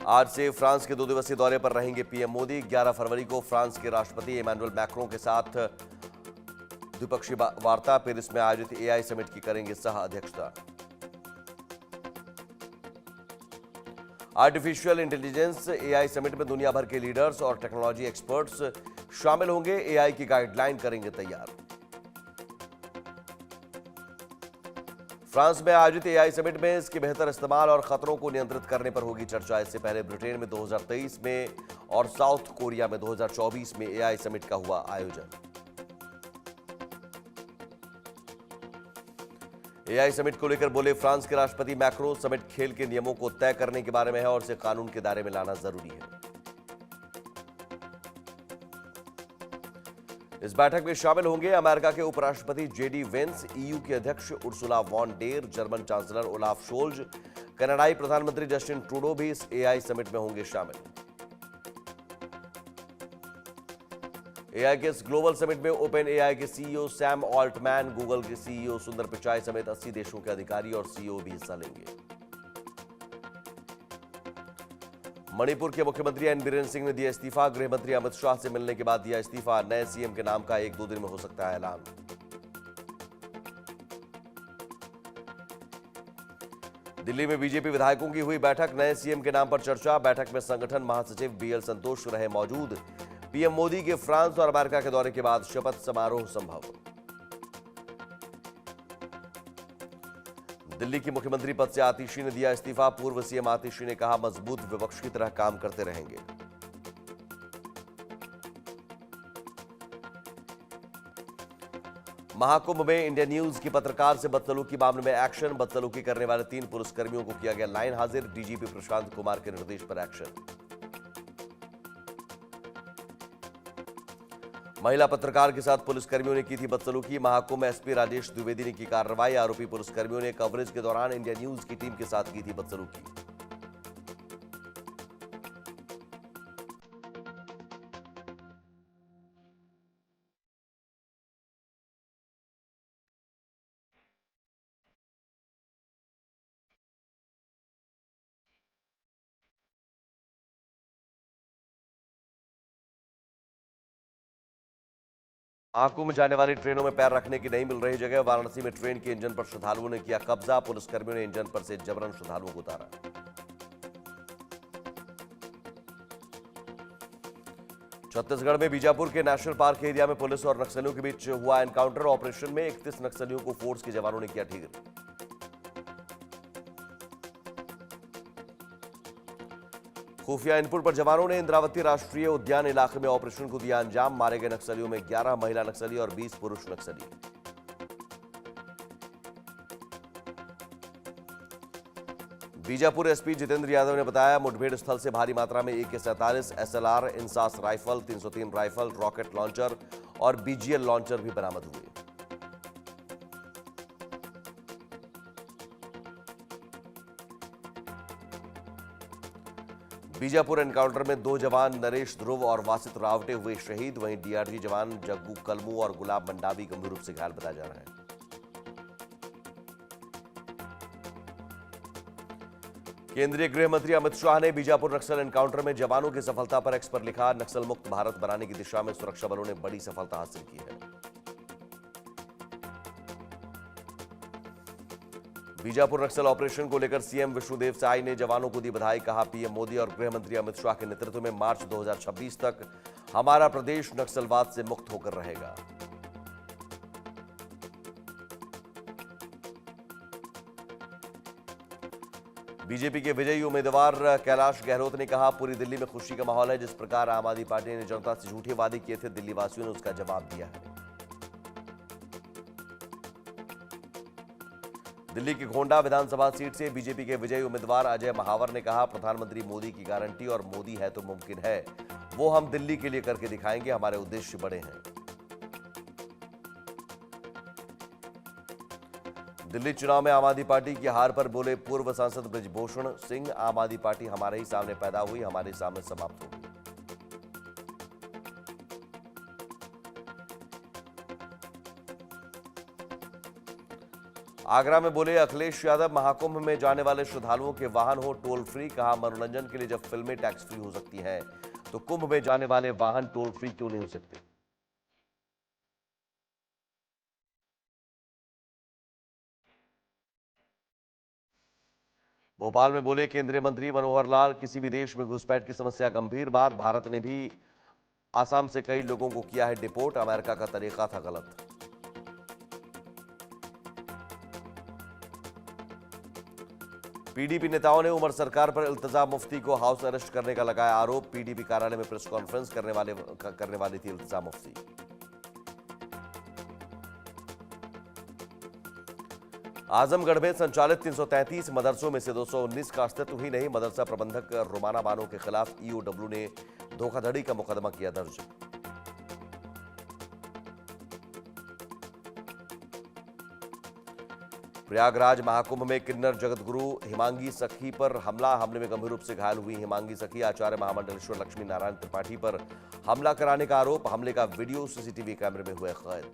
आज से फ्रांस के 2 दिवसीय दौरे पर रहेंगे पीएम मोदी। 11 फरवरी को फ्रांस के राष्ट्रपति इमैनुअल मैक्रों के साथ द्विपक्षीय वार्ता। पेरिस में आयोजित एआई समिट की करेंगे सह अध्यक्षता। आर्टिफिशियल इंटेलिजेंस एआई समिट में दुनिया भर के लीडर्स और टेक्नोलॉजी एक्सपर्ट्स शामिल होंगे। एआई की गाइडलाइन करेंगे तैयार। फ्रांस में आयोजित एआई समिट में इसके बेहतर इस्तेमाल और खतरों को नियंत्रित करने पर होगी चर्चा। इससे पहले ब्रिटेन में 2023 में और साउथ कोरिया में 2024 में एआई समिट का हुआ आयोजन। एआई समिट को लेकर बोले फ्रांस के राष्ट्रपति मैक्रों, समिट खेल के नियमों को तय करने के बारे में है और इसे कानून के दायरे में लाना जरूरी है। इस बैठक में शामिल होंगे अमेरिका के उपराष्ट्रपति जेडी वेंस, ईयू के अध्यक्ष Ursula von der, German chancellor Olaf Scholz, कनाडाई प्रधानमंत्री जस्टिन ट्रूडो भी इस एआई समिट में होंगे शामिल। एआई के इस ग्लोबल समिट में ओपन एआई के सीईओ सैम ऑल्टमैन, गूगल के सीईओ सुंदर पिचाई समेत 80 देशों के अधिकारी और सीईओ भी हिस्सा लेंगे। मणिपुर के मुख्यमंत्री एन बीरेन सिंह ने दिया इस्तीफा। गृह मंत्री अमित शाह से मिलने के बाद दिया इस्तीफा। नए सीएम के नाम का 1-2 दिन में हो सकता है ऐलान। दिल्ली में बीजेपी विधायकों की हुई बैठक। नए सीएम के नाम पर चर्चा। बैठक में संगठन महासचिव बीएल संतोष रहे मौजूद। पीएम मोदी के फ्रांस और अमेरिका के दौरे के बाद शपथ समारोह संभव। दिल्ली की मुख्यमंत्री पद से आतिशी ने दिया इस्तीफा। पूर्व सीएम आतिशी ने कहा, मजबूत विपक्ष की तरह काम करते रहेंगे। महाकुंभ में इंडिया न्यूज की पत्रकार से बदसलूकी मामले में एक्शन। बदसलूकी करने वाले 3 पुलिसकर्मियों को किया गया लाइन हाजिर। डीजीपी प्रशांत कुमार के निर्देश पर एक्शन। महिला पत्रकार के साथ पुलिसकर्मियों ने की थी बदसलूकी। महाकुंभ एसपी राजेश द्विवेदी ने की कार्रवाई। आरोपी पुलिसकर्मियों ने कवरेज के दौरान इंडिया न्यूज की टीम के साथ की थी बदसलूकी। महाकुंभ जाने वाली ट्रेनों में पैर रखने की नहीं मिल रही जगह। वाराणसी में ट्रेन के इंजन पर श्रद्धालुओं ने किया कब्जा। पुलिसकर्मियों ने इंजन पर से जबरन श्रद्धालुओं को उतारा। छत्तीसगढ़ में बीजापुर के नेशनल पार्क एरिया में पुलिस और नक्सलियों के बीच हुआ एनकाउंटर। ऑपरेशन में 31 नक्सलियों को फोर्स के जवानों ने किया ढेर। खुफिया इनपुट पर जवानों ने इंद्रावती राष्ट्रीय उद्यान इलाके में ऑपरेशन को दिया अंजाम। मारे गए नक्सलियों में 11 महिला नक्सली और 20 पुरुष नक्सली। बीजापुर एसपी जितेंद्र यादव ने बताया, मुठभेड़ स्थल से भारी मात्रा में AK-47, SLR, INSAS rifle, 303 rifle, rocket launcher और BGL लॉन्चर भी बरामद हुए। बीजापुर एनकाउंटर में 2 जवान नरेश ध्रुव और वासित रावटे हुए शहीद। वहीं DRG जवान जग्गू कलमू और गुलाब मंडावी गंभीर रूप से घायल बताया जा रहा है। केंद्रीय गृह मंत्री अमित शाह ने बीजापुर नक्सल एनकाउंटर में जवानों की सफलता पर एक्स पर लिखा, नक्सल मुक्त भारत बनाने की दिशा में सुरक्षा बलों ने बड़ी सफलता हासिल की है। बीजापुर नक्सल ऑपरेशन को लेकर सीएम विष्णुदेव साय ने जवानों को दी बधाई। कहा, पीएम मोदी और गृह मंत्री अमित शाह के नेतृत्व में मार्च 2026 तक हमारा प्रदेश नक्सलवाद से मुक्त होकर रहेगा। बीजेपी के विजयी उम्मीदवार कैलाश गहलोत ने कहा, पूरी दिल्ली में खुशी का माहौल है। जिस प्रकार आम आदमी पार्टी ने जनता से झूठे वादे किए थे, दिल्ली वासियों ने उसका जवाब दिया है। दिल्ली की गोंडा विधानसभा सीट से बीजेपी के विजयी उम्मीदवार अजय महावर ने कहा, प्रधानमंत्री मोदी की गारंटी और मोदी है तो मुमकिन है, वो हम दिल्ली के लिए करके दिखाएंगे। हमारे उद्देश्य बड़े हैं। दिल्ली चुनाव में आम आदमी पार्टी की हार पर बोले पूर्व सांसद ब्रिजभूषण सिंह, आम आदमी पार्टी हमारे ही सामने पैदा हुई, हमारे सामने समाप्त होगी। आगरा में बोले अखिलेश यादव, महाकुंभ में जाने वाले श्रद्धालुओं के वाहन हो टोल फ्री। कहा, मनोरंजन के लिए जब फिल्में टैक्स फ्री हो सकती हैं तो कुंभ में जाने वाले वाहन टोल फ्री क्यों नहीं हो सकते। भोपाल में बोले केंद्रीय मंत्री मनोहर लाल, किसी भी देश में घुसपैठ की समस्या गंभीर बात, भारत ने भी आसाम से कई लोगों को किया है डिपोर्ट, अमेरिका का तरीका था गलत। पीडीपी नेताओं ने उमर सरकार पर इल्तिजाम मुफ्ती को हाउस अरेस्ट करने का लगाया आरोप। पीडीपी कार्यालय में प्रेस कॉन्फ्रेंस करने वाली थी इल्तिजाम मुफ्ती। आजमगढ़ में संचालित 333 मदरसों में से 219 का अस्तित्व ही नहीं। मदरसा प्रबंधक रुमाना बानो के खिलाफ ईओडब्ल्यू ने धोखाधड़ी का मुकदमा किया दर्ज। प्रयागराज महाकुंभ में किन्नर जगतगुरु हिमांगी सखी पर हमले में गंभीर रूप से घायल हुई हिमांगी सखी। आचार्य महामंडलेश्वर लक्ष्मी नारायण त्रिपाठी पर हमला कराने का आरोप। हमले का वीडियो सीसीटीवी कैमरे में हुए कैद।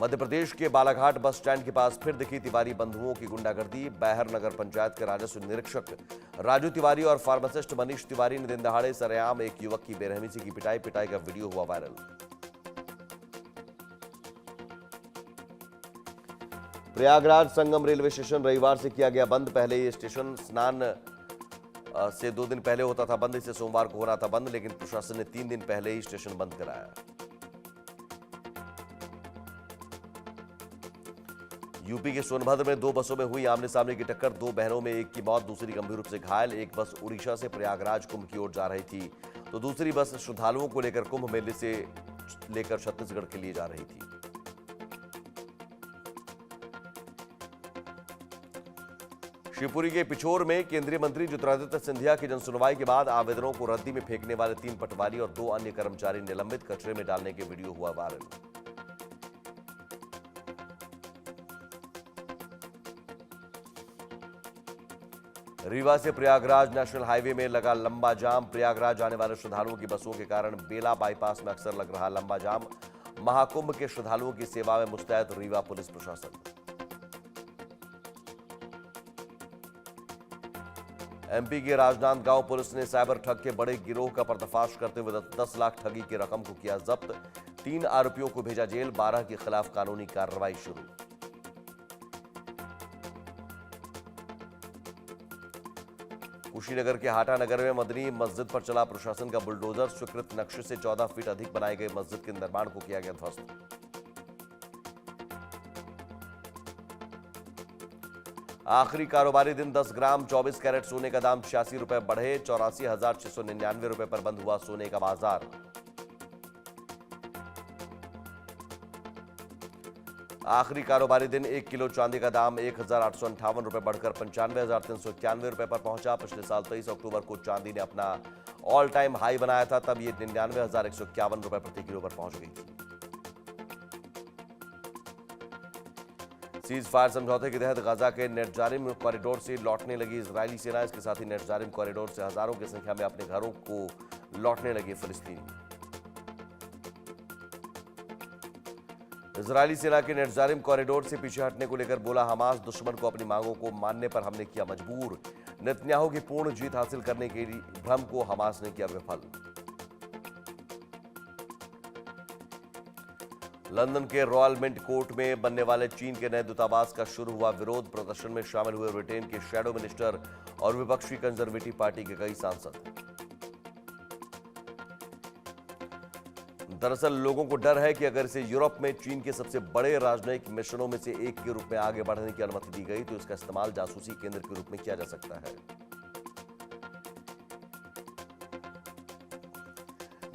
मध्य प्रदेश के बालाघाट बस स्टैंड के पास फिर दिखी तिवारी बंधुओं की गुंडागर्दी। बैहर नगर पंचायत के राजस्व निरीक्षक राजू तिवारी और फार्मासिस्ट मनीष तिवारी ने दिन दहाड़े सरेआम एक युवक की बेरहमी से की पिटाई का वीडियो हुआ viral. Prayagraj Sangam railway station रविवार से किया गया बंद। पहले ये स्टेशन स्नान से 2 दिन पहले होता था बंद। इसे सोमवार को होना था बंद, लेकिन प्रशासन ने 3 दिन पहले ही स्टेशन बंद कराया। यूपी के सोनभद्र में 2 बसों में हुई आमने सामने की टक्कर। 2 बहनों में एक की मौत, दूसरी गंभीर रूप से घायल। एक बस उड़ीसा से प्रयागराज कुंभ की ओर जा रही थी तो दूसरी बस श्रद्धालुओं को लेकर कुंभ मेले से लेकर छत्तीसगढ़ के लिए जा रही थी। शिवपुरी के पिछोर में केंद्रीय मंत्री ज्योतिरादित्य सिंधिया की जनसुनवाई के बाद आवेदनों को रद्दी में फेंकने वाले 3 पटवारी और 2 अन्य कर्मचारी निलंबित। कचरे में डालने के वीडियो हुआ वायरल। रीवा से प्रयागराज नेशनल हाईवे में लगा लंबा जाम। प्रयागराज जाने वाले श्रद्धालुओं की बसों के कारण बेला बाईपास में अक्सर लग रहा लंबा जाम। महाकुंभ के श्रद्धालुओं की सेवा में मुस्तैद रीवा पुलिस प्रशासन। एमपी के राजनांदगांव पुलिस ने साइबर ठग के बड़े गिरोह का पर्दाफाश करते हुए 10 लाख ठगी की रकम को किया जब्त। 3 आरोपियों को भेजा जेल। 12 के खिलाफ कानूनी कार्रवाई शुरू। कुशीनगर के हाटा नगर में मदनी मस्जिद पर चला प्रशासन का बुलडोजर। स्वीकृत नक्शे से 14 फीट अधिक बनाई गई मस्जिद के निर्माण को किया गया ध्वस्त। आखिरी कारोबारी दिन 10 ग्राम 24 कैरेट सोने का दाम 86 रुपए बढ़े। 84,699 रुपए पर बंद हुआ सोने का बाजार। आखिरी कारोबारी दिन 1 किलो चांदी का दाम 1,858 रुपए बढ़कर 95,391 रुपए पर पहुंचा। पिछले साल 23 अक्टूबर को चांदी ने अपना ऑल टाइम हाई बनाया था, तब यह 99,151 रुपए प्रति किलो पर पहुंच गई थी। सीज फायर समझौते के तहत गाजा के नेटजारिम कॉरिडोर से लौटने लगी इजरायली सेना। इसके साथ ही नेटजारिम कॉरिडोर से हजारों की संख्या में अपने घरों को लौटने लगे फिलिस्तीनी। इजरायली सेना के नेटजारिम कॉरिडोर से पीछे हटने को लेकर बोला हमास, दुश्मन को अपनी मांगों को मानने पर हमने किया मजबूर। नेतन्याहू की पूर्ण जीत हासिल करने के भ्रम को हमास ने किया विफल। लंदन के रॉयल मिंट कोर्ट में बनने वाले चीन के नए दूतावास का शुरू हुआ विरोध। प्रदर्शन में शामिल हुए ब्रिटेन के शैडो मिनिस्टर और विपक्षी कंजर्वेटिव पार्टी के कई सांसद। दरअसल लोगों को डर है कि अगर इसे यूरोप में चीन के सबसे बड़े राजनयिक मिशनों में से एक के रूप में आगे बढ़ने की अनुमति दी गई तो इसका इस्तेमाल जासूसी केंद्र के रूप में किया जा सकता है।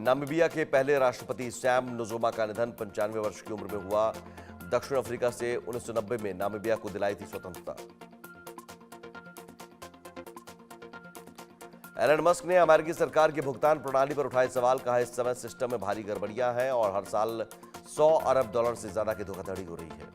नामीबिया के पहले राष्ट्रपति सैम नुजुमा का निधन 95 वर्ष की उम्र में हुआ। दक्षिण अफ्रीका से 1990 में नामीबिया को दिलाई थी स्वतंत्रता। एलन मस्क ने अमेरिकी सरकार की भुगतान प्रणाली पर उठाए सवाल। कहा इस समय सिस्टम में भारी गड़बड़ियां हैं और हर साल $100 अरब से ज्यादा की धोखाधड़ी हो रही है।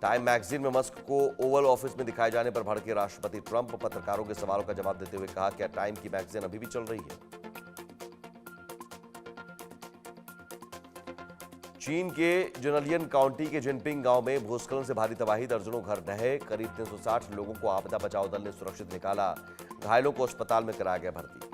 टाइम मैगजीन में मस्क को ओवल ऑफिस में दिखाए जाने पर भड़के राष्ट्रपति ट्रंप। पत्रकारों के सवालों का जवाब देते हुए कहा कि टाइम की मैगजीन अभी भी चल रही है। चीन के जुनलियन काउंटी के जिनपिंग गांव में भूस्खलन से भारी तबाही, दर्जनों घर ढहे। करीब 360 लोगों को आपदा बचाव दल ने सुरक्षित निकाला। घायलों को अस्पताल में कराया गया भर्ती।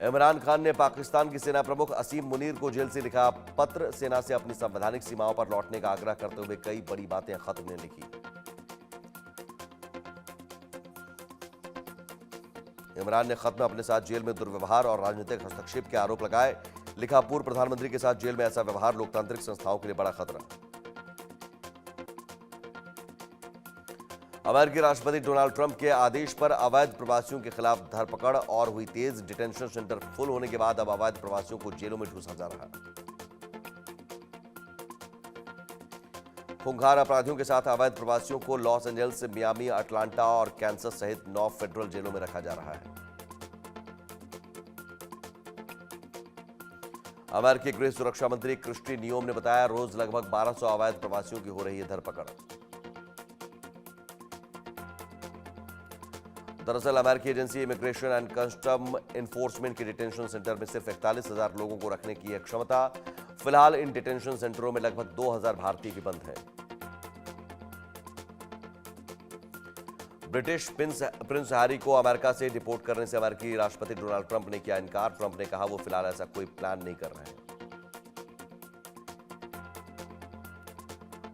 इमरान खान ने पाकिस्तान की सेना प्रमुख असीम मुनीर को जेल से लिखा पत्र। सेना से अपनी संवैधानिक सीमाओं पर लौटने का आग्रह करते हुए कई बड़ी बातें खत ने लिखी। इमरान ने खत में अपने साथ जेल में दुर्व्यवहार और राजनीतिक हस्तक्षेप के आरोप लगाए। लिखा, पूर्व प्रधानमंत्री के साथ जेल में ऐसा व्यवहार लोकतांत्रिक संस्थाओं के लिए बड़ा खतरा। अमेरिकी राष्ट्रपति डोनाल्ड ट्रंप के आदेश पर अवैध प्रवासियों के खिलाफ धरपकड़ और हुई तेज। डिटेंशन सेंटर फुल होने के बाद अब अवैध प्रवासियों को जेलों में ठूसा जा रहा है। खूंखार अपराधियों के साथ अवैध प्रवासियों को लॉस एंजल्स, मियामी, अटलांटा और कैंसस सहित 9 फेडरल जेलों में रखा जा रहा है। अमेरिकी गृह सुरक्षा मंत्री क्रिस्टी नियोम ने बताया, रोज लगभग 1200 अवैध प्रवासियों की हो रही है धरपकड़। दरअसल अमेरिकी agency immigration and custom enforcement के डिटेंशन सेंटर में सिर्फ 41,000 लोगों को रखने की है क्षमता। फिलहाल इन डिटेंशन सेंटरों में लगभग 2,000 भारतीय भी बंद हैं। ब्रिटिश प्रिंस हैरी को अमेरिका से डिपोर्ट करने से अमेरिकी राष्ट्रपति डोनाल्ड ट्रंप ने किया इनकार। ट्रंप ने कहा वो फिलहाल ऐसा कोई प्लान नहीं कर रहे हैं।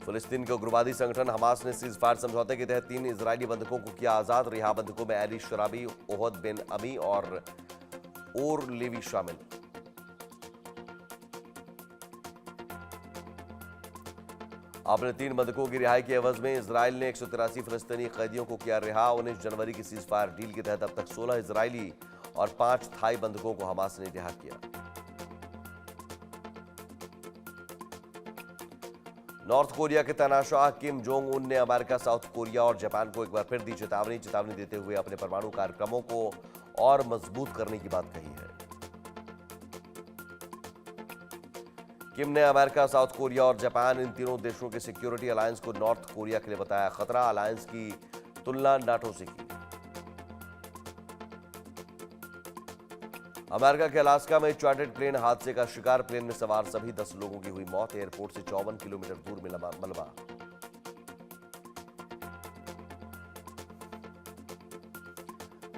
फिलिस्तीन के उग्रवादी संगठन हमास ने सीज फायर समझौते के तहत 3 इजरायली बंधकों को किया आजाद। रिहा बंधकों में एली शराबी, ओहद बिन अमी और ओर लेवी शामिल। अपने 3 बंधकों की रिहाई के एवज में इजराइल ने 183 फिलिस्तीनी कैदियों को किया रिहा। 19 जनवरी की सीज फायर डील के तहत अब तक 16 इजरायली और 5 थाई बंधकों को हमास ने रिहा किया। नॉर्थ कोरिया के तानाशाह किम जोंग उन ने अमेरिका, साउथ कोरिया और जापान को एक बार फिर दी चेतावनी देते हुए अपने परमाणु कार्यक्रमों को और मजबूत करने की बात कही है। किम ने अमेरिका, साउथ कोरिया और जापान, इन तीनों देशों के सिक्योरिटी अलायंस को नॉर्थ कोरिया के लिए बताया खतरा। अलायंस की तुलना नाटो से की। अमेरिका के अलास्का में चार्टर्ड प्लेन हादसे का शिकार। प्लेन में सवार सभी 10 लोगों की हुई मौत। एयरपोर्ट से 54 किलोमीटर दूर मिला मलबा।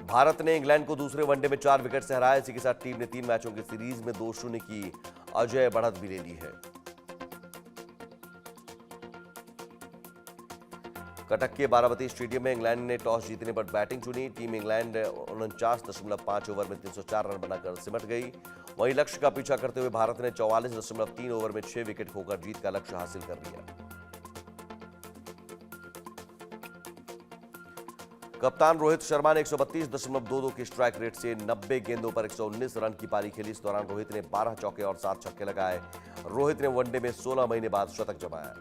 भारत ने इंग्लैंड को दूसरे वनडे में 4 विकेट से हराया। इसी के साथ टीम ने 3 मैचों की सीरीज में 2-0 की अजय बढ़त भी ले ली है। कटक के बाराबती स्टेडियम में इंग्लैंड ने टॉस जीतने पर बैटिंग चुनी। टीम इंग्लैंड 49.5 ओवर में 304 रन बनाकर सिमट गई। वहीं लक्ष्य का पीछा करते हुए भारत ने 44.3 ओवर में 6 विकेट खोकर जीत का लक्ष्य हासिल कर लिया। कप्तान रोहित शर्मा ने 132.22 की स्ट्राइक रेट से 90 गेंदों पर 119 रन की पारी खेली। इस दौरान रोहित ने 12 चौके और 7 छक्के लगाए। रोहित ने वनडे में 16 महीने बाद शतक जमाया।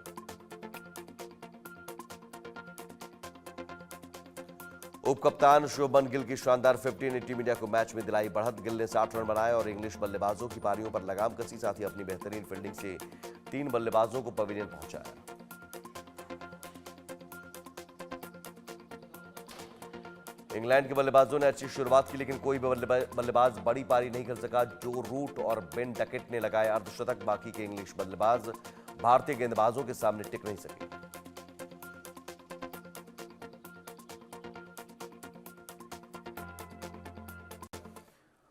उप कप्तान शुभमन गिल की शानदार 50 ने टीम इंडिया को मैच में दिलाई बढ़त। गिल ने 60 रन बनाए और इंग्लिश बल्लेबाजों की पारियों पर लगाम कसी। साथ ही अपनी बेहतरीन फील्डिंग से 3 बल्लेबाजों को पवेलियन पहुंचाया। इंग्लैंड के बल्लेबाजों ने अच्छी शुरुआत की, लेकिन कोई भी बल्लेबाज बड़ी पारी नहीं कर सका। जो रूट और बेन डकेट ने लगाए अर्धशतक। बाकी के इंग्लिश बल्लेबाज भारतीय गेंदबाजों के सामने टिक नहीं सके।